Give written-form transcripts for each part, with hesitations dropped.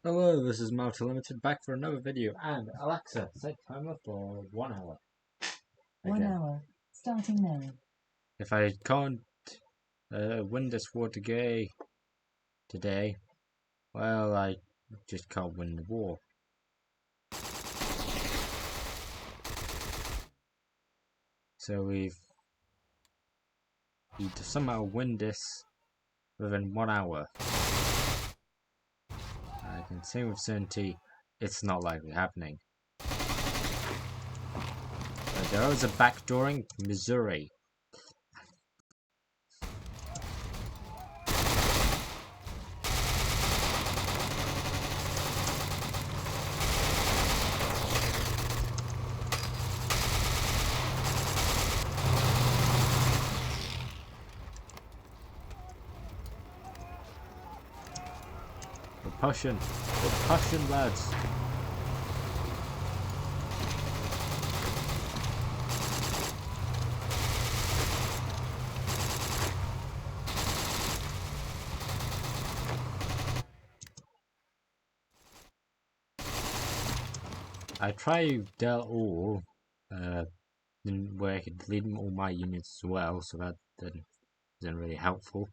Hello, this is Multi Limited back for another video, and Alexa, set timer for 1 hour. 1 hour, starting now. If I can't win this war today, well, I just can't win the war. So we need to somehow win this within 1 hour. I can say with certainty, it's not likely happening. But there is a backdooring Missouri. We're pushing lads. I tried thereall, where I could lead all my units as well, so that isn't really helpful.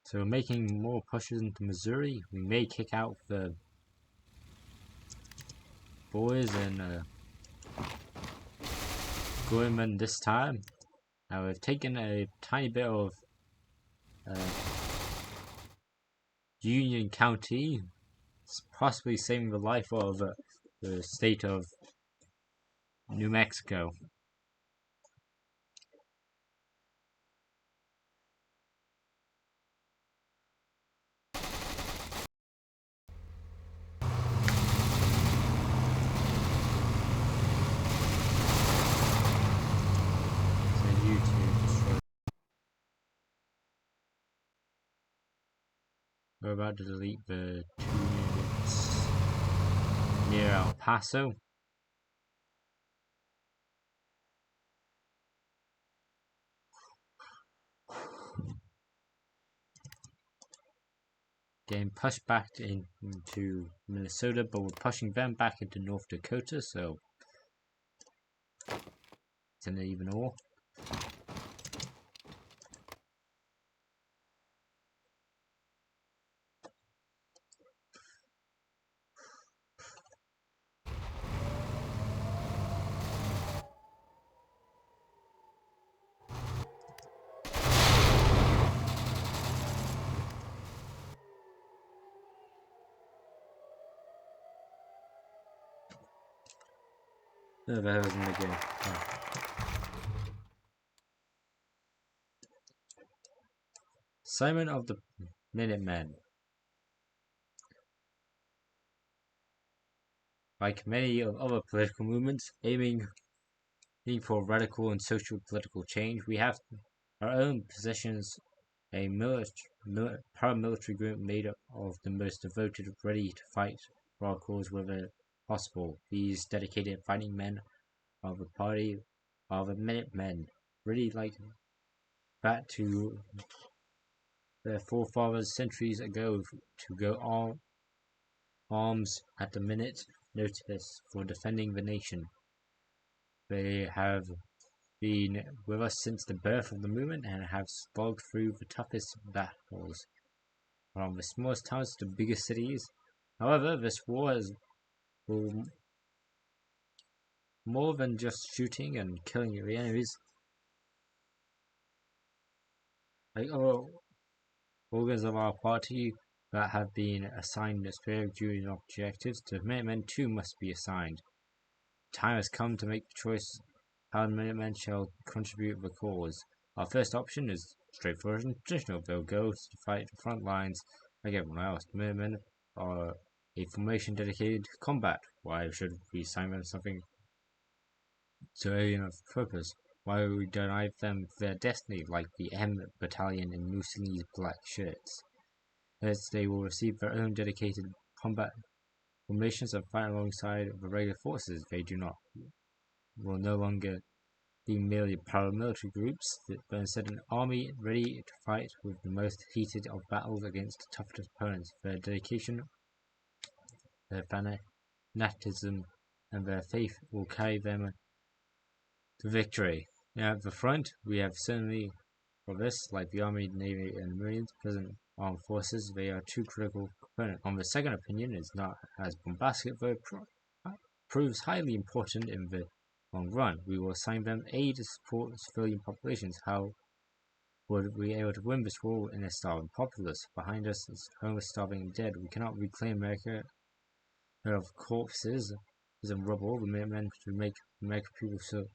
So we're making more pushes into Missouri. We may kick out the boys in Gorman this time. Now we've taken a tiny bit of Union County, possibly saving the life of the state of New Mexico. We're about to delete the 2 units near El Paso. Getting pushed back into Minnesota, but we're pushing them back into North Dakota, so it's an even all. No, that wasn't the game. Oh. Assignment of the Minutemen. Like many of other political movements aiming for radical and social political change, we have our own positions, a paramilitary group made up of the most devoted, ready to fight for our cause wherever possible. These dedicated fighting men of the party are the Minutemen, really like back to their forefathers centuries ago, to go arms at the minute notice for defending the nation. They have been with us since the birth of the movement and have slogged through the toughest battles, from the smallest towns to the biggest cities. However, this war is more than just shooting and killing the enemies. Like other organs of our party that have been assigned specific duties and objectives, the Minutemen too must be assigned. The time has come to make the choice how the Minutemen shall contribute to the cause. Our first option is straightforward and traditional. They'll go to fight the front lines like everyone else. The Minutemen are a formation dedicated to combat. Why should we assign them something so alien of purpose? Why would we deny them their destiny, like the M Battalion in Mussolini's black shirts? As they will receive their own dedicated combat formations and fight alongside the regular forces. They will no longer be merely paramilitary groups, but instead an army ready to fight with the most heated of battles against the toughest opponents. Their dedication, their fanatism, and their faith will carry them to victory. Now at the front, we have certainly for this, like the Army, Navy, and Marines, present armed forces, they are two critical components. On the second opinion, is not as bombastic, but proves highly important in the long run. We will assign them aid to support civilian populations. How would we be able to win this war in a starving populace? Behind us is homeless, starving, and dead. We cannot reclaim America of corpses and rubble. The Minutemen should make American people so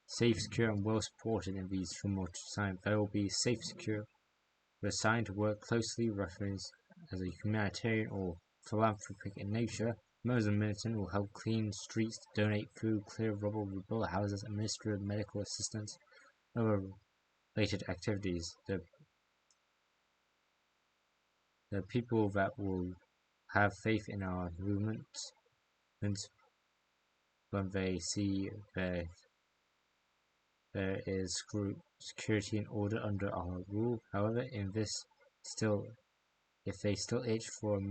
safe, secure, and well supported in these tumultuous times. They will be safe, secure. We're assigned to work closely, referenced as a humanitarian or philanthropic in nature. Members of Minutemen will help clean streets, donate food, clear rubble, rebuild houses, administer medical assistance, and other related activities. The people that will have faith in our movements when they see there is security and order under our rule. However, if they still itch for a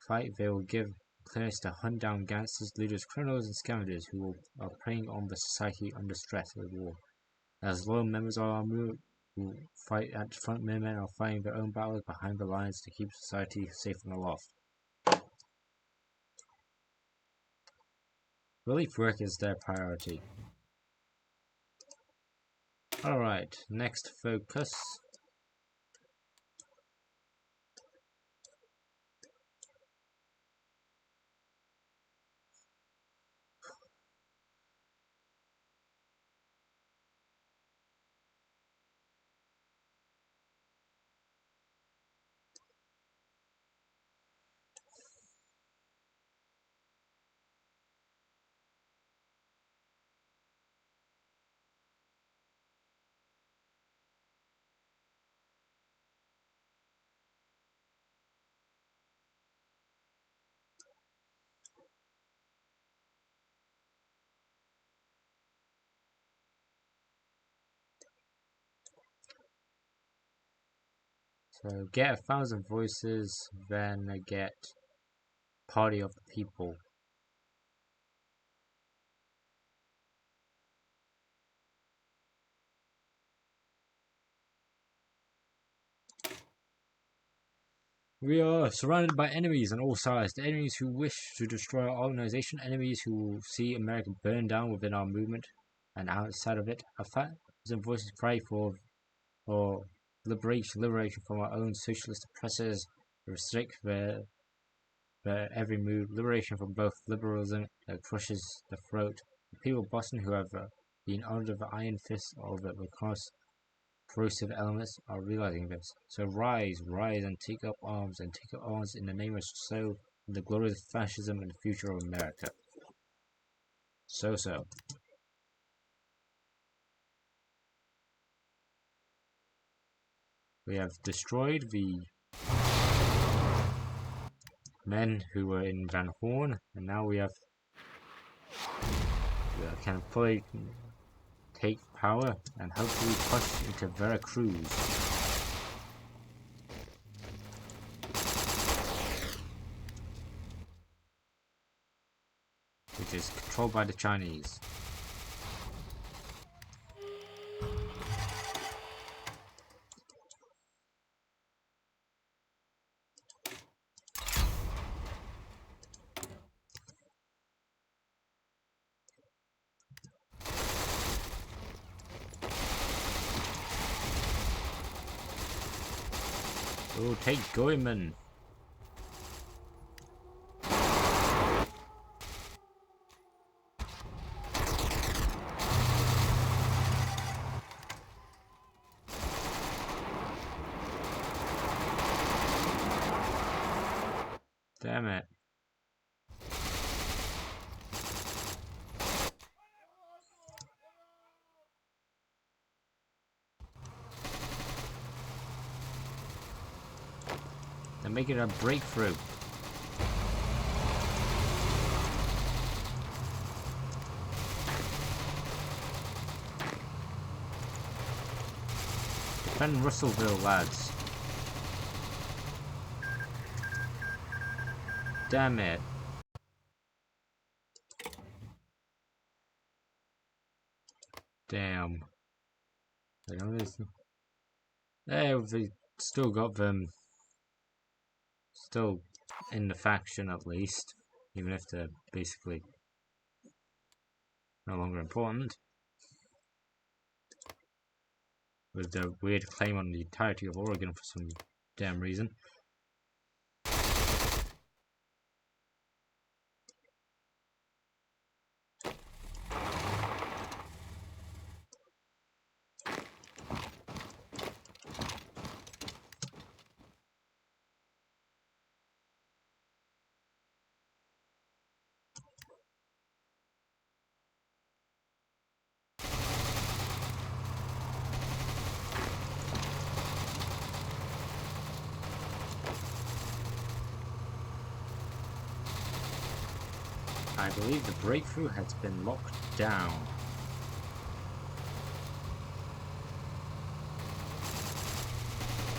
fight, they will give clearance to hunt down gangsters, looters, criminals, and scavengers who are preying on the society under stress of the war. As loyal members of our movement who fight at the front, Minutemen are fighting their own battles behind the lines to keep society safe and aloft. Relief work is their priority. Alright, next focus. So get 1,000 voices, then get Party of the People. We are surrounded by enemies on all sides. The enemies who wish to destroy our organization, enemies who will see America burn down within our movement and outside of it. 1,000 voices cry for liberation from our own socialist oppressors, restrict their every move, liberation from both liberalism that crushes the throat. The people of Boston who have been under the iron fist of the corrosive elements are realizing this. So rise and take up arms in the name of the glories of fascism and the future of America. So. We have destroyed the men who were in Van Horn, and now we can fully take power and hopefully push into Veracruz, which is controlled by the Chinese. Oh, take Goeman. Damn it. make it a breakthrough. Defend Russellville, lads. Damn it. Damn. Hey, we still got them. Still in the faction at least. Even if they're basically no longer important. With their weird claim on the entirety of Oregon for some damn reason. I believe the breakthrough has been locked down.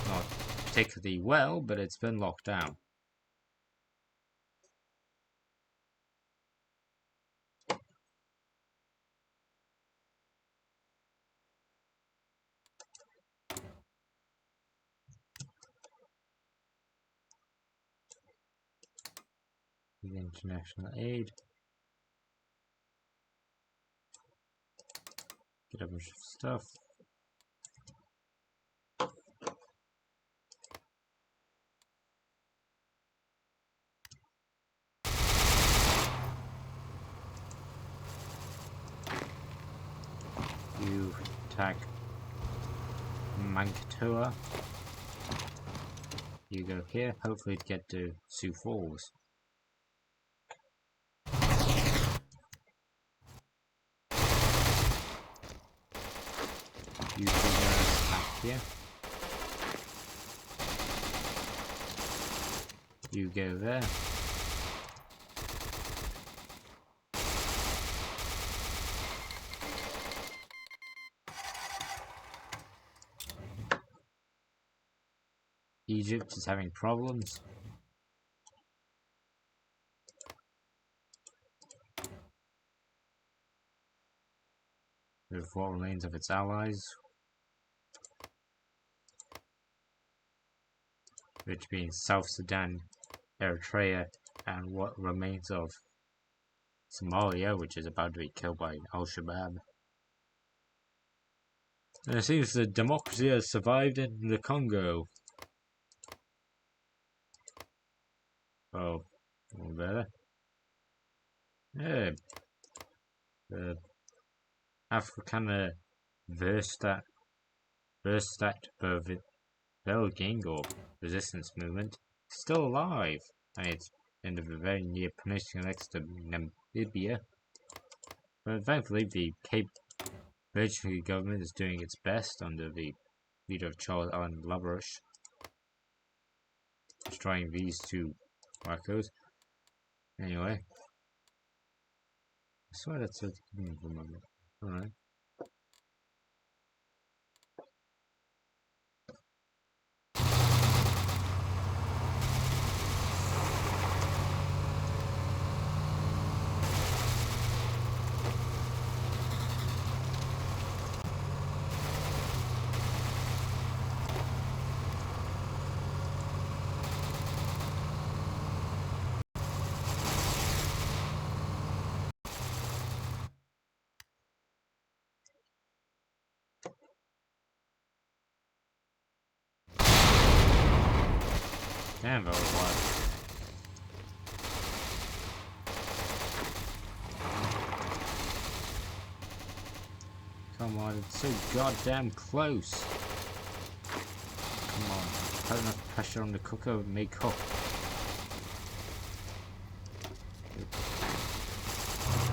Not particularly well, but it's been locked down. With international aid. Get a bunch of stuff. You attack Mankatua. You go here, hopefully to get to Sioux Falls. You can attack here. You go there. Egypt is having problems. With what remains of its allies, which means South Sudan, Eritrea, and what remains of Somalia, which is about to be killed by Al-Shabaab. And it seems the democracy has survived in the Congo. Oh, better. Yeah. The Afrikaner Verstaat Belging or resistance movement is still alive, and it's in the very near peninsula next to Namibia. But thankfully, the Cape Verde government is doing its best under the leader of Charles Allen Labarush, destroying these two wackos. Anyway, I swear that's a moment. Alright. Damn, that was wild. Come on, it's so goddamn close. Come on, put enough pressure on the cooker and may cook.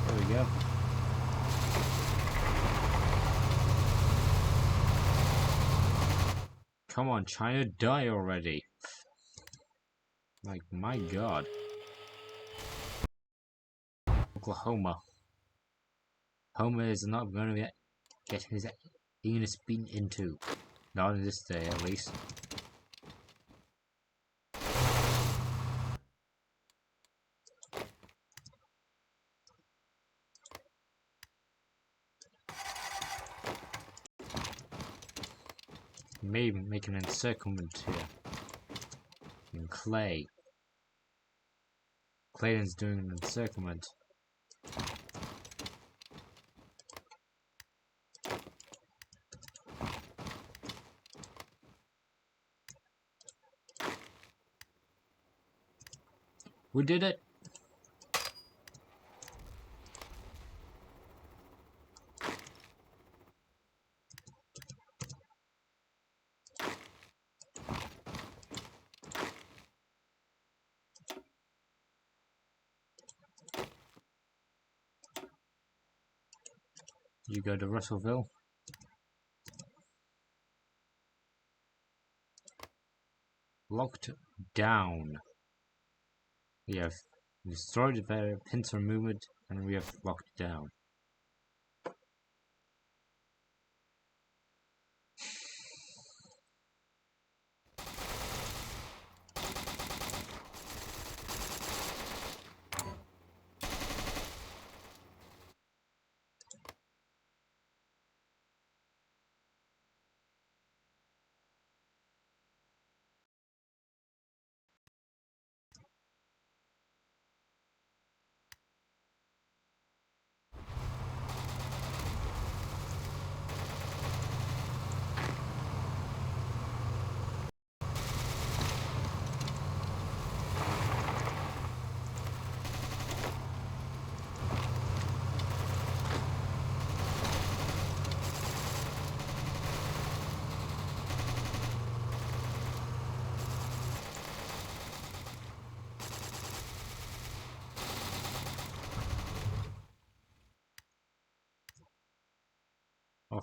There we go. Come on, China, die already. Like, my god. Oklahoma. Homer is not going to get his anus beaten into. Not on this day, at least. Maybe make an encirclement here. And Clay. Clayton's doing an encirclement. We did it! You go to Russellville. Locked down. We have destroyed the pincer movement and we have locked down.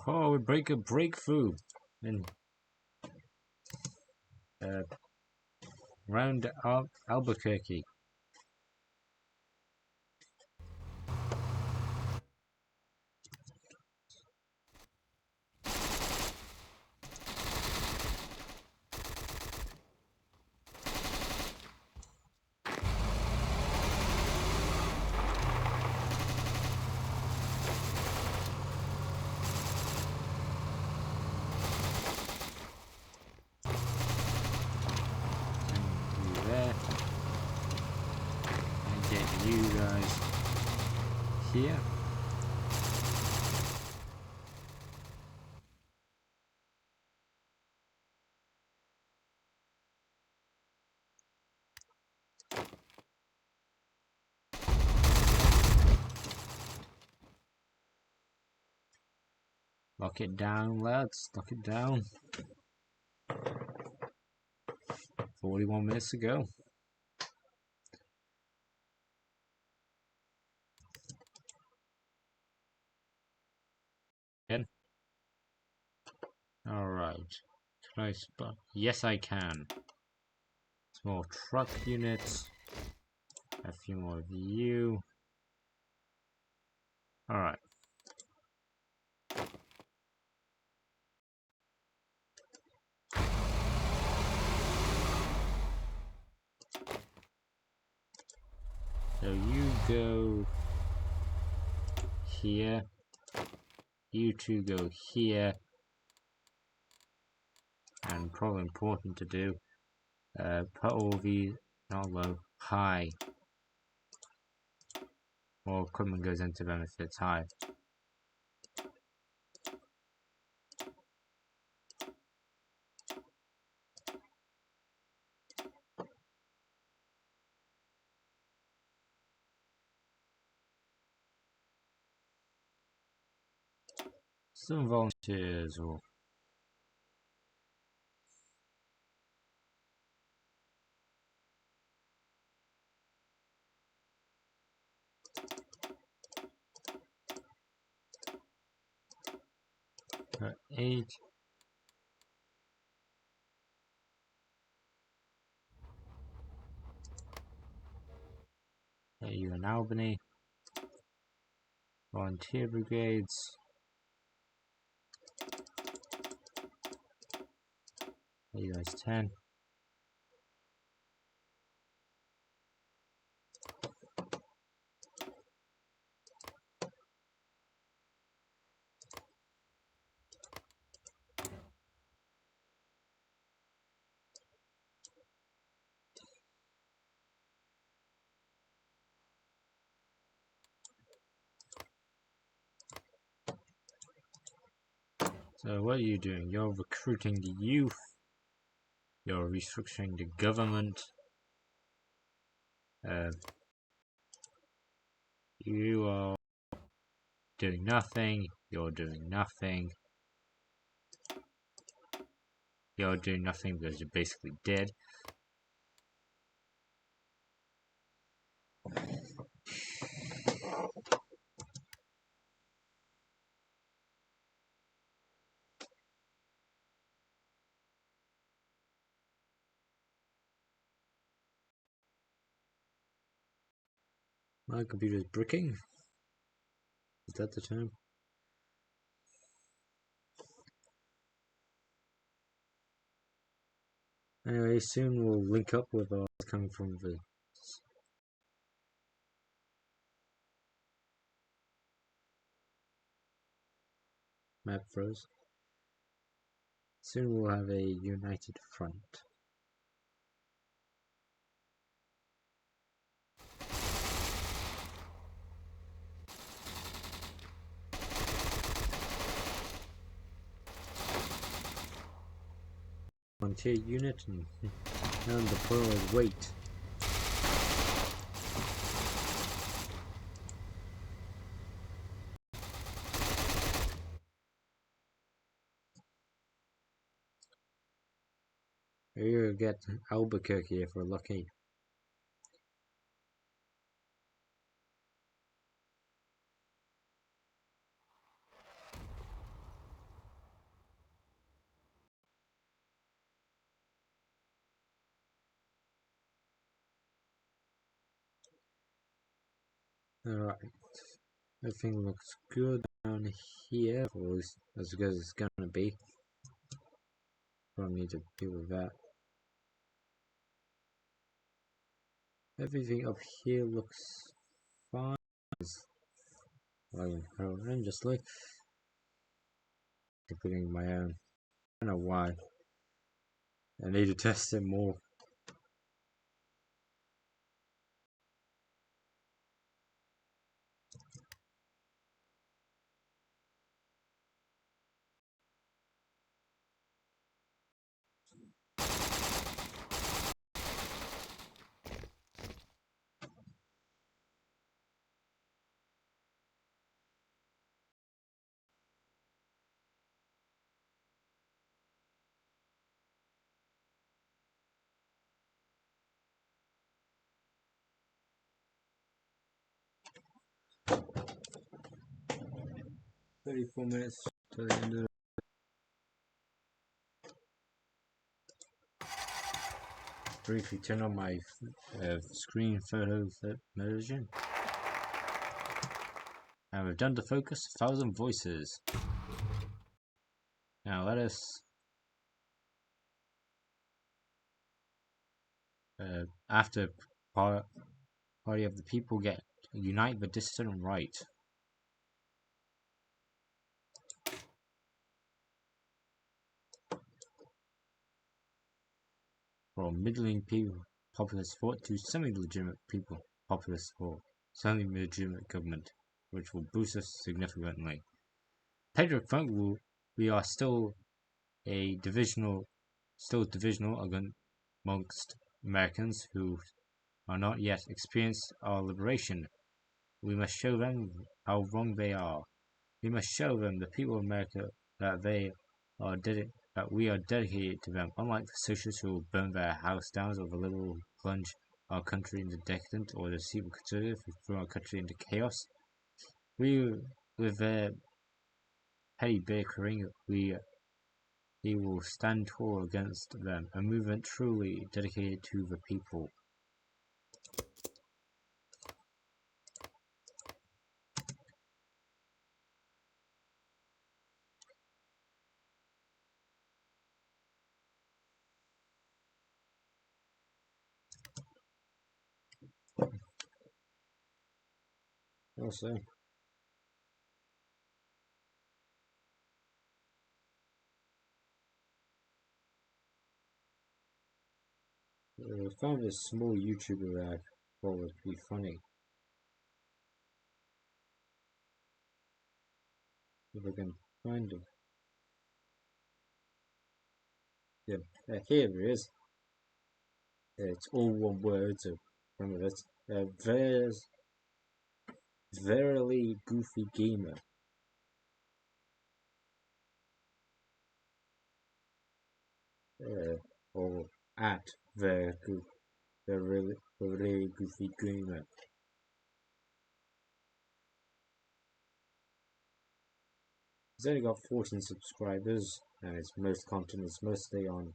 Oh, we break a breakthrough in round Albuquerque. You guys here. Lock it down, lads. Lock it down. 41 minutes to go. Again. Alright. Can I spot? Yes, I can. Small truck units. A few more of you. Alright. So you go here. You two go here. And probably important to do. Put all these, not low, high. More equipment goes into them if it's high. Some volunteers or put 8. in Albany. Volunteer brigades. You guys 10. So what are you doing? You're recruiting the youth. You're restructuring the government. You are doing nothing. You're doing nothing. You're doing nothing because you're basically dead. My computer is bricking. Is that the term? Anyway, soon we'll link up with our coming from the map froze. Soon we'll have a united front. Volunteer unit and deploy weight. We'll get Albuquerque if we're lucky. Alright, everything looks good down here, or as good as it's gonna be. Don't need to deal with that. Everything up here looks fine. Horrendously, including my own. I don't know why. I need to test it more. "34 minutes to the end of the briefly turn on my screen photo version. And we've done the focus 1,000 voices. Now let us after party of the people get unite the dissident right. From middling people populist support to semi-legitimate people populist support, semi-legitimate government, which will boost us significantly. Patriot Front we are still divisional amongst Americans who are not yet experienced our liberation. We must show them how wrong they are. We must show them, the people of America, that we are dedicated to them, unlike the socialists who will burn their house down or the liberal plunge our country into decadence, or the civil conservative who throw our country into chaos. With their petty bickering, we will stand tall against them, a movement truly dedicated to the people. Also, I found a small YouTuber that I thought would be funny. If I can find him. Yeah, here it is. It's all one word, so remember that. There's thereallyGoofygamer. Or at thereallyGoofygamer. He's only got 14 subscribers, and his most content is mostly on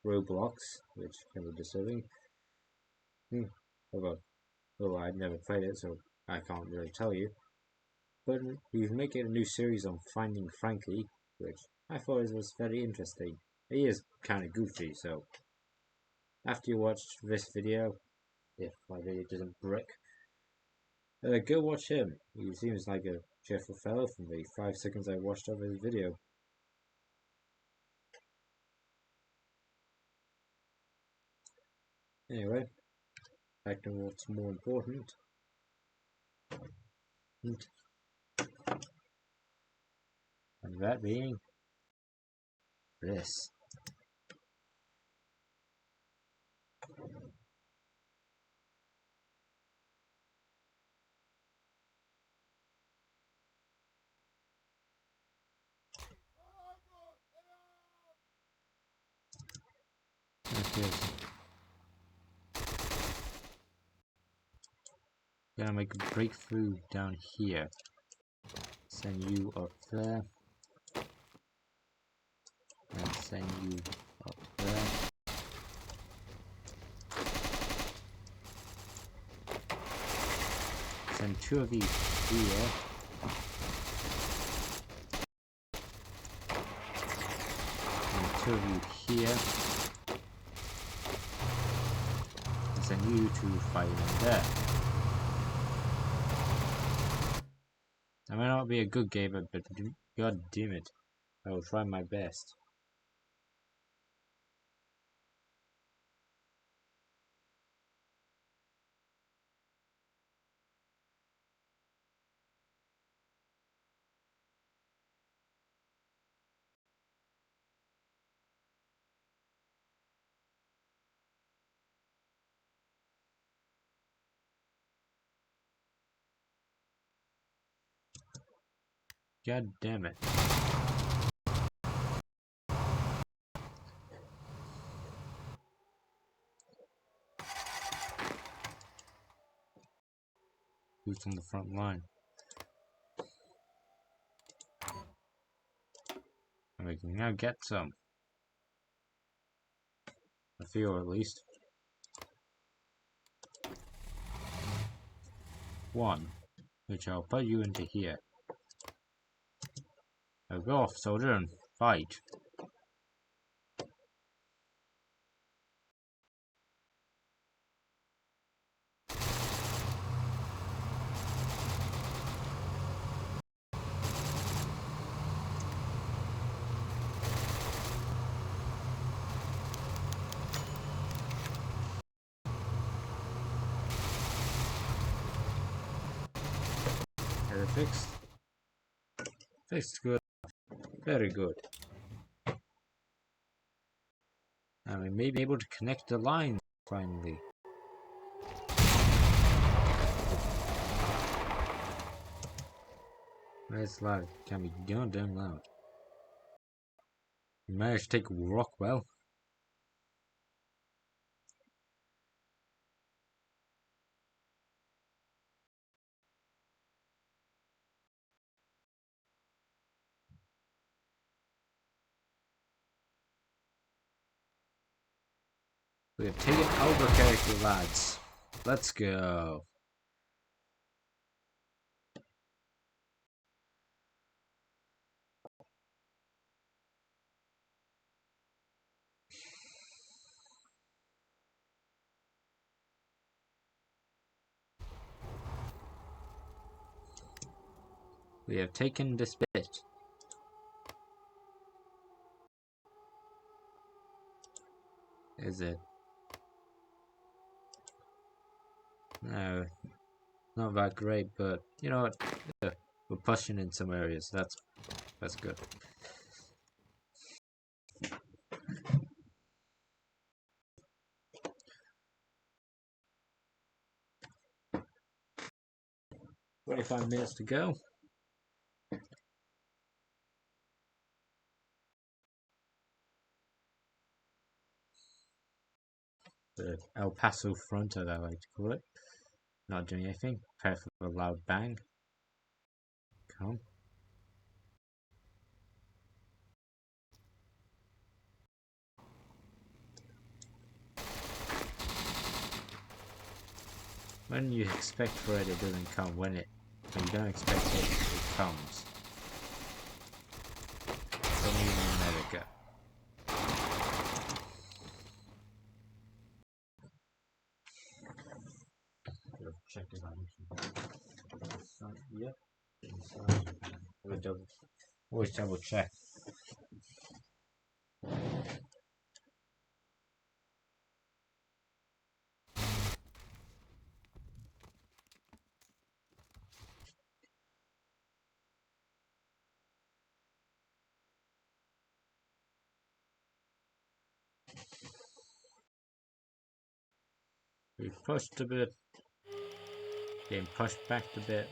Roblox, which can be disturbing. Although I've never played it, so I can't really tell you. But he's making a new series on Finding Frankie, which I thought was very interesting. He is kind of goofy, so after you watch this video, if my video doesn't brick, go watch him. He seems like a cheerful fellow from the 5 seconds I watched of his video. Anyway, back to what's more important. And that being this. Okay. Gonna make a breakthrough down here. Send you up there. And send you up there. Send 2 of these here. And 2 of you here. And send you to fight in there. I may not be a good gamer, but god damn it, I will try my best. God damn it. Who's on the front line? And we can now get some. A few at least. 1, which I'll put you into here. Now go off, soldier, and fight. Are they fixed? Fixed, good. Very good. And we may be able to connect the line finally. That's loud. Can be goddamn loud. We managed to take Rockwell. We have taken Albuquerque, lads. Let's go. We have taken this bit. Is it? No, not that great, but you know what? Yeah, we're pushing in some areas. That's good. $25 to go. The El Paso front, as I like to call it. Not doing anything. Prepare for a loud bang. Come. When you expect for it, it doesn't come. When you don't expect it, it comes. Only in America. Check it out. Yep. Always double check. We've pushed a bit. Getting pushed back a bit.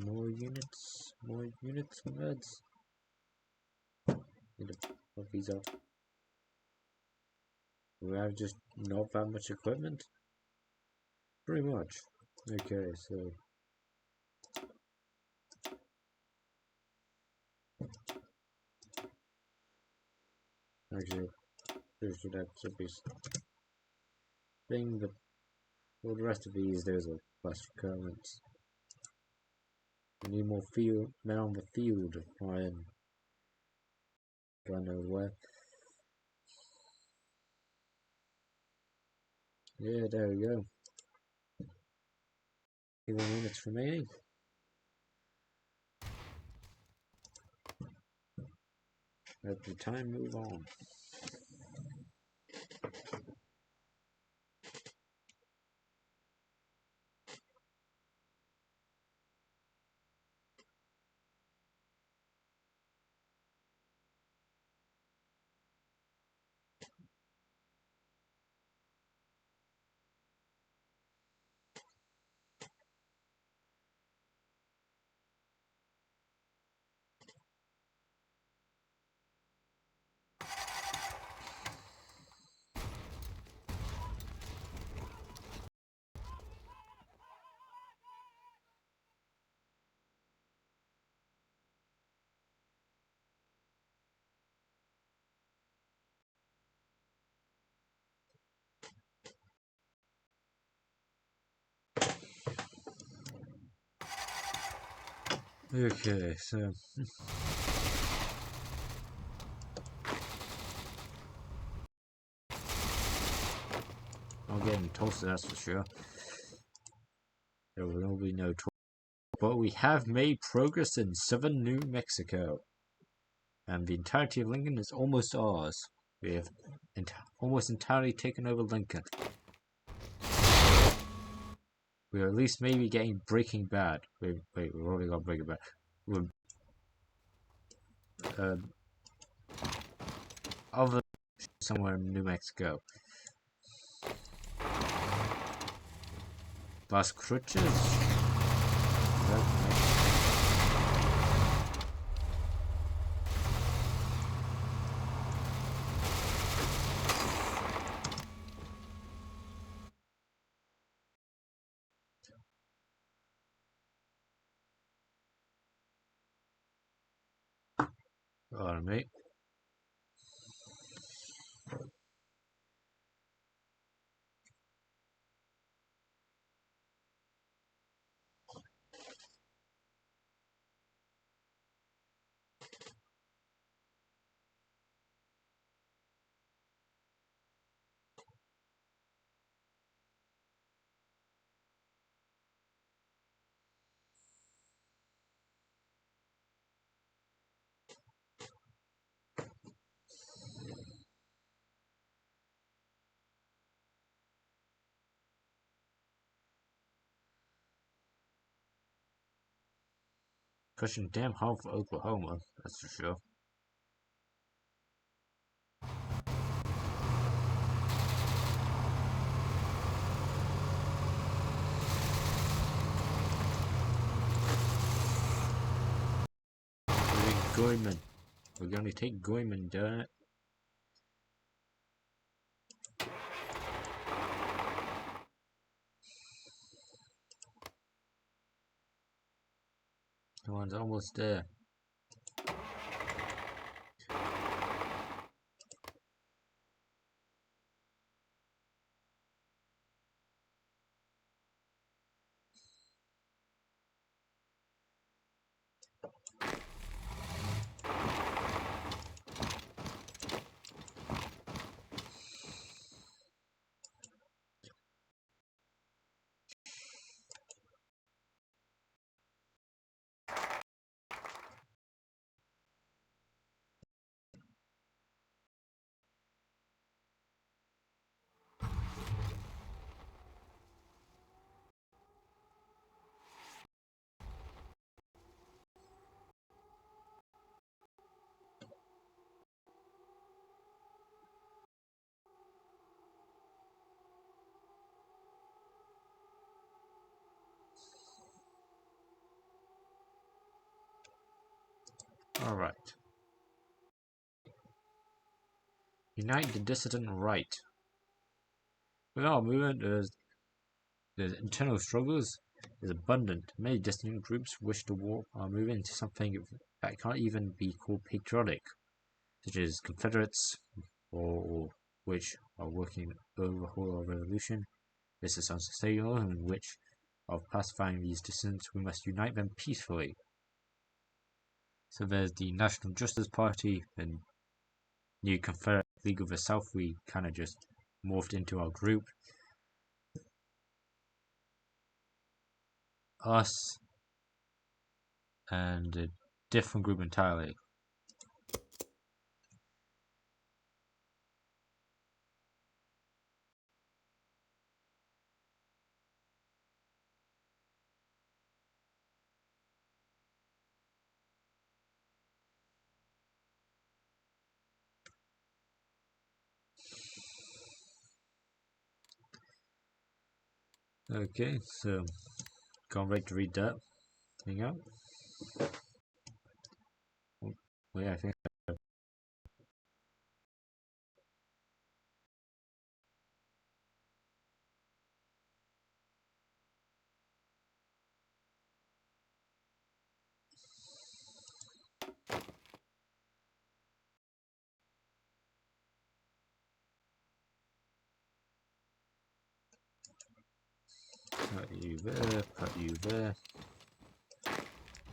More units, meds. Need to put these up. We have just not that much equipment. Pretty much. Okay, so actually, there should have to be thing, but for the rest of these, there's a less requirements. We need more men on the field to try and God knows where. Yeah, there we go. 1 minutes remaining. Let the time move on. Okay, so Not getting Tulsa, that's for sure. There will be no Tulsa. But we have made progress in southern New Mexico. And the entirety of Lincoln is almost ours. We have almost entirely taken over Lincoln. We are at least maybe getting Breaking Bad. Wait, we've already got Breaking Bad. We're, other somewhere in New Mexico. Las Cruces? Alright, mate. Pushing damn hard for Oklahoma, that's for sure. Goyman. We're going to take Goyman, darn it. Come on, it's almost there. Alright. Unite the dissident right. With our movement, the internal struggles is abundant. Many dissident groups wish to warp our movement into something that can't even be called patriotic, such as Confederates, or which are working to overhaul our revolution. This is unsustainable, in which of pacifying these dissidents, we must unite them peacefully. So there's the National Justice Party and New Confederate League of the South. We kind of just morphed into our group. Us and a different group entirely. Okay, so can't wait to read that thing out. Well, yeah, I think. Put you there, put you there,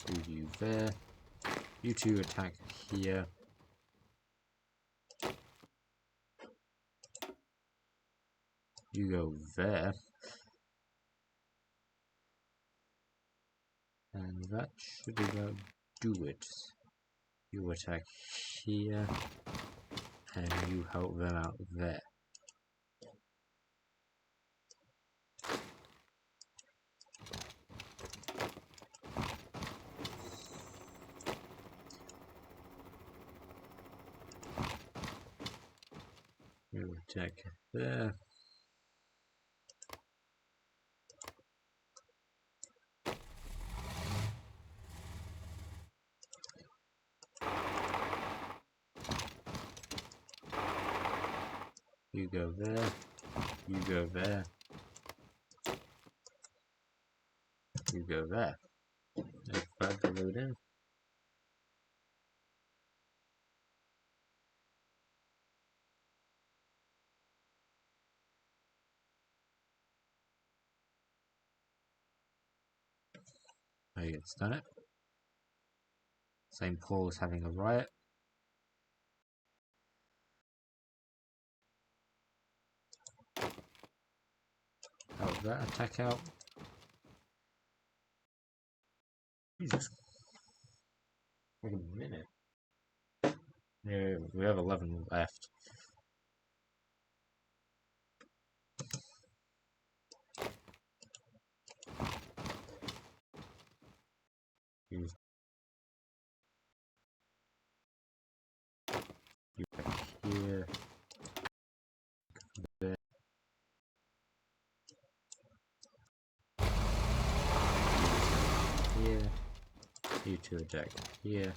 move you there. You two attack here. You go there. And that should about do it. You attack here, and you help them out there. You attack there. You go there. You go there. You go there. Let's grab the load in. There you it's done it. St. Paul is having a riot. Help that attack out. Jesus. Wait a minute. Yeah, we have 11 left. Use you back here. There. Here. You two attack here.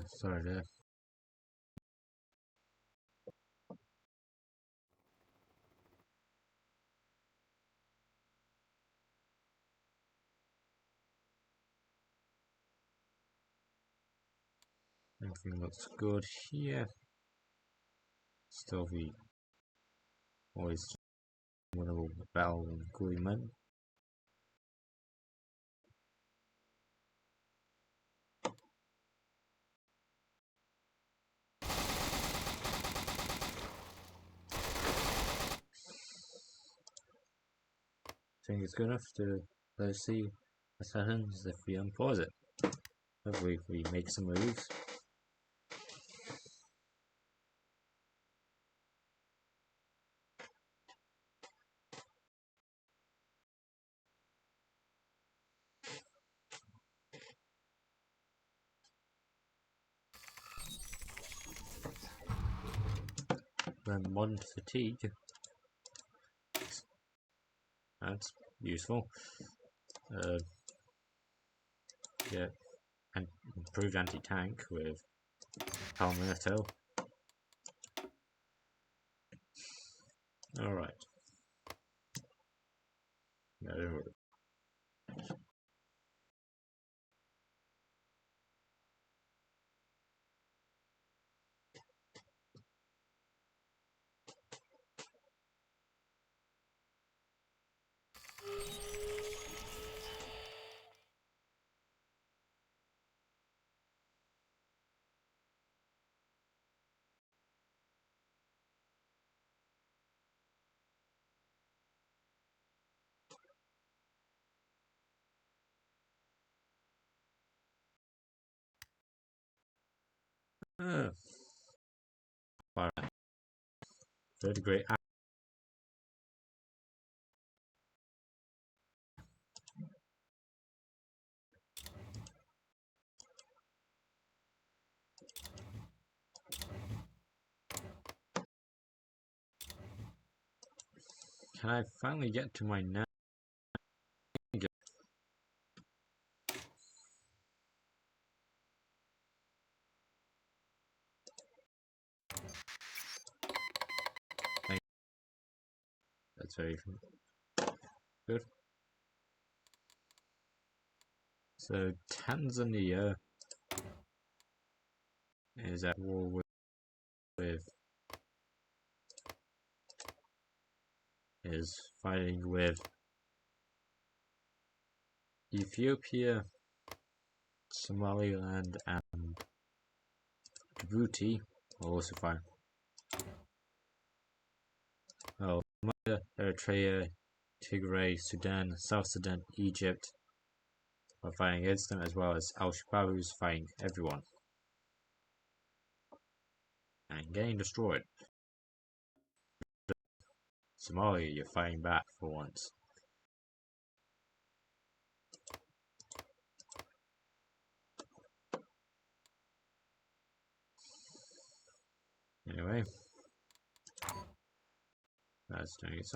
Sorry there. Everything looks good here. Still the always winnable battle agreement. Think it's good enough to let's see what happens if we unpause it. Hopefully we make some moves. Then modern fatigue. That's useful. Yeah, and improved anti-tank with Palmetto. Alright. No. fire. Third degree. Can I finally get to my net? That's very good. So Tanzania is at war with is fighting with Ethiopia, Somaliland, and Djibouti are also fine. Oh, Somalia, Eritrea, Tigray, Sudan, South Sudan, Egypt are fighting against them, as well as Al-Shabaab, who's fighting everyone and getting destroyed. Somalia, you're fighting back for once. Anyway, that's doing it.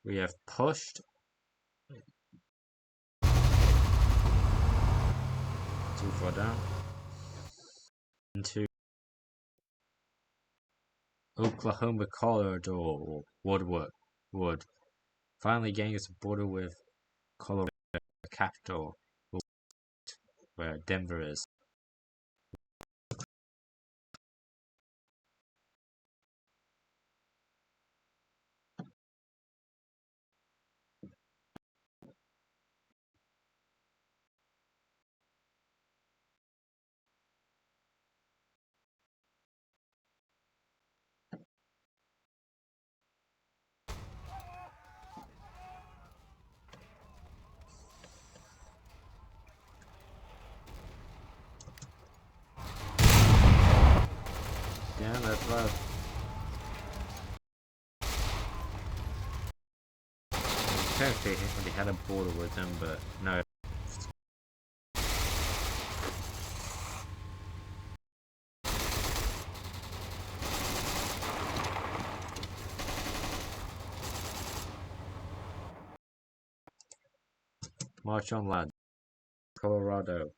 We have pushed too far down into Oklahoma corridor or Wood. Finally getting us a border with Colorado capital, where Denver is. Yeah, that's right. Technically, they had a border with them, but no. March on, lad. Colorado.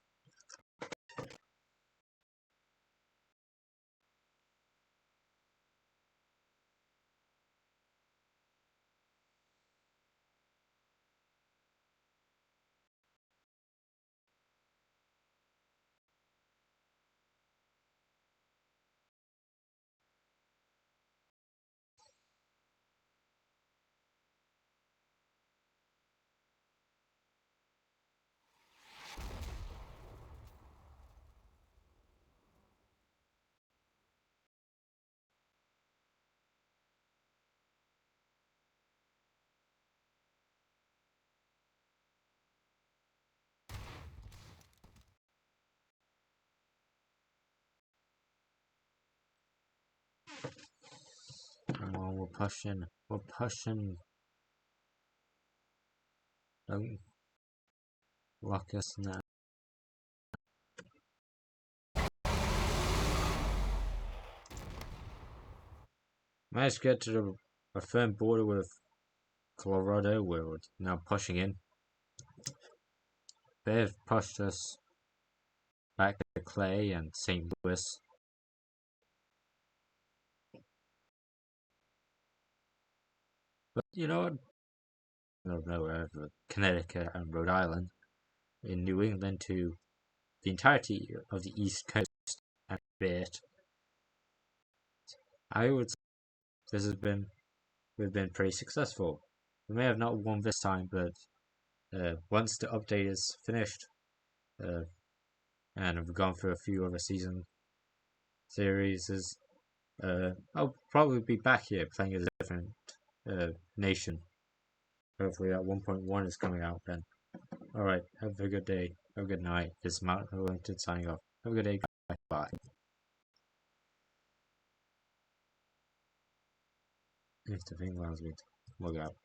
Come on, we're pushing. We're pushing. Don't lock us now. Managed to get to a firm border with Colorado, where we're now pushing in. They've pushed us back to Clay and St. Louis. But you know what? I don't know, Connecticut and Rhode Island, in New England to the entirety of the East Coast and a bit. I would say we've been pretty successful. We may have not won this time, but once the update is finished, and we've gone through a few other season series, I'll probably be back here playing as a different nation. Hopefully that 1.1 is coming out then. Alright, have a good day. Have a good night. This is Mountain Limited signing off. Have a good day. Bye. if the thing allows me to log out.